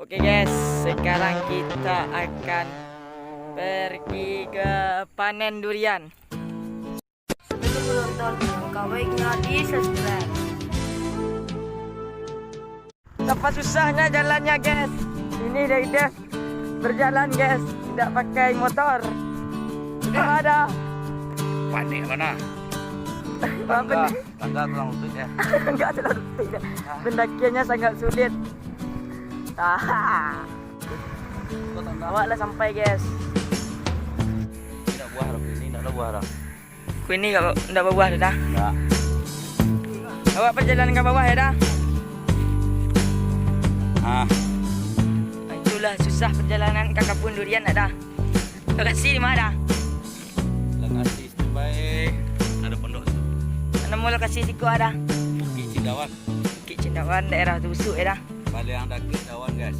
Oke guys, sekarang kita akan pergi ke panen durian. Sebelum menonton, langkah baiknya di subscribe. Apa susahnya jalannya guys? Ini dari Dev berjalan guys, tidak pakai motor. Tidak ada. Panik mana? Apa Tangga kurang lutut ya. Enggak terlalu sulit. Pendakiannya sangat sulit. Bawalah sampai guys. Tidak buah harap ini, tidak ada buah harap. Ini enggak berbuah dah. Enggak. Awak perjalanan ke bawah ya dah. Ah, Itulah susah perjalanan ke kebun durian ada. Lokasi di mana? lokasi terbaik ada pondok tu. Nemu lokasi siku ada. Bukit Cindawan. Bukit Cendawan daerah Tusuk ya dah. Balik yang daki Dawan guys.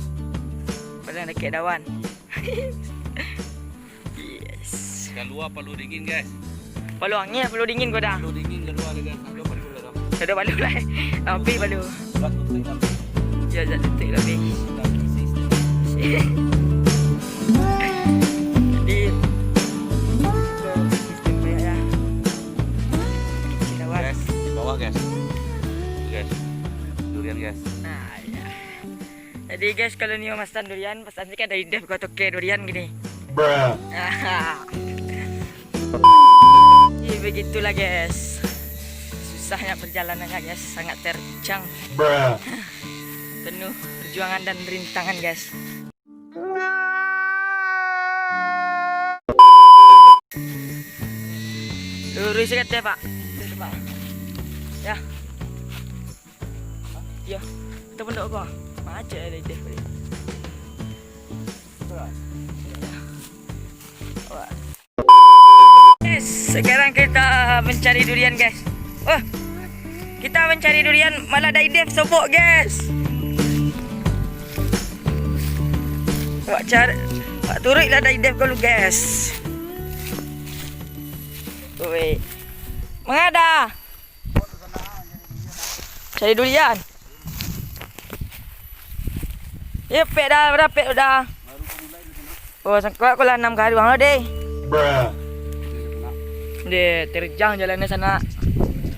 Padahal dekat Dawan. Yes. Keluar palu dingin guys. Palu angin palu dingin kau dah. Palu dingin keluar guys. Ada palu dah. Ada palu lah. Api palu. Batu tu yang Ya jatuh lebih. daki sistem. Jadi sistem kayak ya. Cendawan. Guys, bawah guys. Guys. Durian guys. Nah, ya. Jadi guys kalau ni masan durian, pas nanti kan dari Dev kau toke durian gini. Bruh. Jadi begitulah guys. Susahnya perjalanannya guys, sangat terjang. Bruh. Penuh perjuangan dan rintangan guys. Lurus kata pak. Lurus, pak. Ya. Ya. Kita pondok kau. Macam ada ide. Guys, sekarang kita mencari durian guys. Wah, kita mencari durian malah ada ide sobok guys. Wak turut lah dari Dev kalau guys. Woi. Mengada? Cari durian. Ya pek dah, berapa pek dah. Oh, sangka aku lah 6 kali bang lo deh. Bruh. Deh, terjang jalannya sana.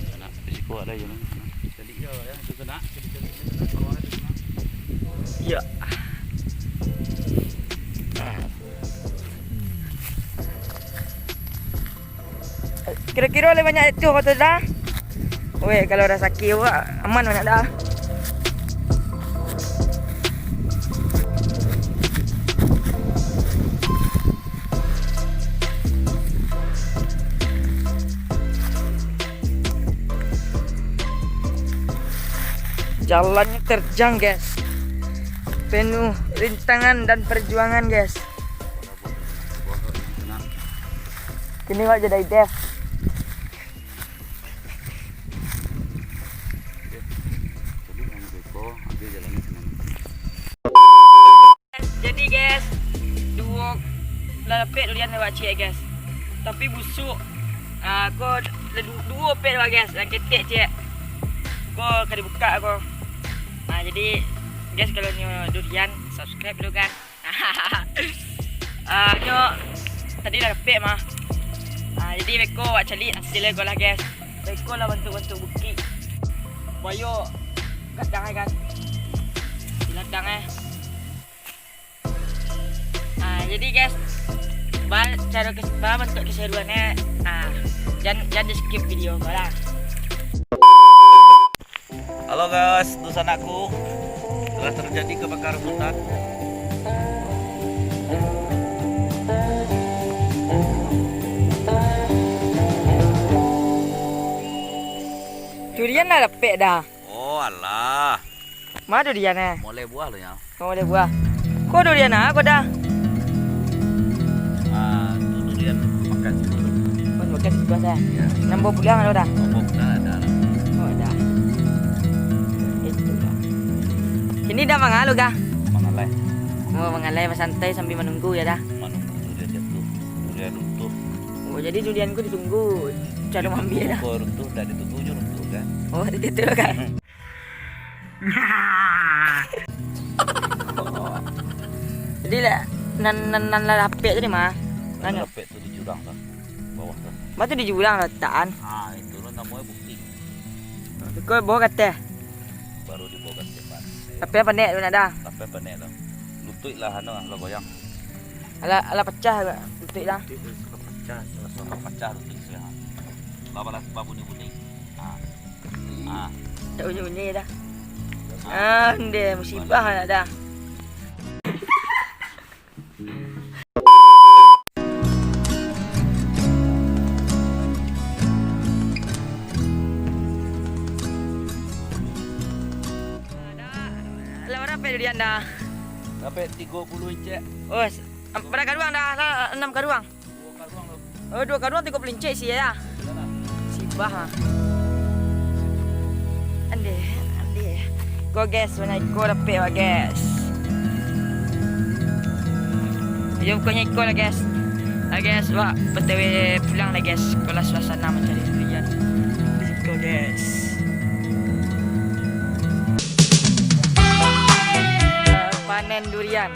Kena risiko ada je. Jadi ya itu kena. Ya. Kira-kira oleh banyak itu kata dah. Weh, kalau dah sakit awak aman banyak dah. Jalannya terjang guys. Penuh rintangan dan perjuangan guys. Kini wak jadi Dev. Jadi guys, dua lepet durian lewat cik guys. Tapi busuk. Kau dua pet lewat guys, yang ketek cik. Kau kena buka kau. Jadi guys kalau ni durian subscribe dulu kan. Nyo tadi dah lepet mah. Jadi beko buat cari hasilnya kau lah guys. Beko lah bentuk-bentuk bukit. Boyo ladang kan. Di ladang jadi guys, cara bentuk keseruannya, jangan di skip video kau lah. Halo guys, dusun aku telah terjadi kebakaran hutan. Durian dah lepek dah. Oh alah, Mana duriannya? mulai buah lo ya. Kau ada buah. Kau durian kau dah. Itu durian makan sih dulu. Kau makan buah saya. Ya, 6 bulan ada dah. ngomong dah ada. Oh dah. Itu dah. Ini dah mengalu kah? Mengalai, Oh mengalai santai sambil menunggu ya dah. menunggu durian jatuh, durian runtuh. Oh jadi durianku ditunggu. Cara ambil dah. Kau runtuh dan ditunggu runtuh kan. Oh itu kan. Jadi lah nan lapik tu di mana? Mana lepek tu di jurang tu. Bawah tu. Masa di jurang letakkan. Itu lo namanya bukti. Kau bawa kata. Baru dibawa ke tempat. Tapi apa nek tu nak dah? Tapi panek tu. Lutut lah lo goyang. Ala pecah ke? Lutut dah. Suka pecah, suka pecah lutut saya. Bawa babu ni bunyi. Tak bunyi dah. Dia musibah nak dah. Lah berapa durian dah? Sampai 30 inci. Oh, berapa karuang dah? 6 karuang. 2 karuang lo. Oh, 2 karuang 30 inci sih ya. Sibah ah. Ande. Go guys, banyak ikut dapet lah guys. Jom kau ikut lah guys. Guys, wah, btw pulang lah guys. Kalau suasana mencari durian. Let's go guys. Panen durian.